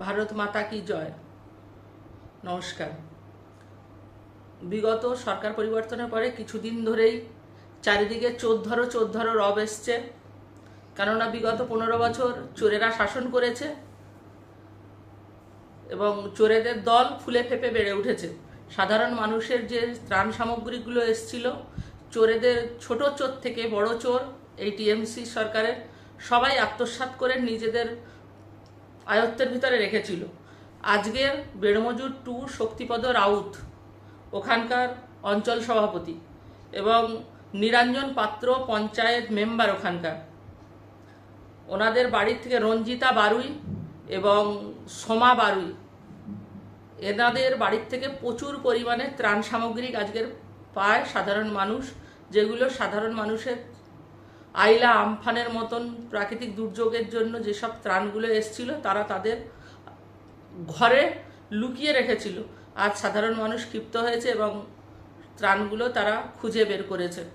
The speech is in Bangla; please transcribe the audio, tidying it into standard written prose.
ভারত মাতা কি জয়। নমস্কার। বিগত সরকার পরিবর্তনের পরে কিছুদিন ধরেই চারিদিকে চোর ধরো রব এসছে। কেননা বিগত 15 বছর চোরেরা শাসন করেছে এবং চোরেদের দল ফুলে ফেপে বেড়ে উঠেছে। সাধারণ মানুষের যে ত্রাণ সামগ্রীগুলো এসছিল, চোরেদের ছোট চোর থেকে বড় চোর এই টিএমসি সরকারের সবাই আত্মসাৎ করে নিজেদের আয়ত্তের ভিতরে রেখেছিল। আজকের বেড়মজুর 2 শক্তিপদ রাউত, ওখানকার অঞ্চল সভাপতি, এবং নিরঞ্জন পাত্র পঞ্চায়েত মেম্বার ওখানকার, ওনাদের বাড়ির থেকে রঞ্জিতা বারুই এবং সোমা বারুই, এনাদের বাড়ির থেকে প্রচুর পরিমাণে ত্রাণ সামগ্রী আজকের পায় সাধারণ মানুষ, যেগুলো সাধারণ মানুষের আইলা আমফানের মতন প্রাকৃতিক দুর্যোগের জন্য যেসব ত্রাণগুলো এসছিল তারা তাদের ঘরে লুকিয়ে রেখেছিল। আজ সাধারণ মানুষ ক্ষিপ্ত হয়েছে এবং ত্রাণগুলো তারা খুঁজে বের করেছে।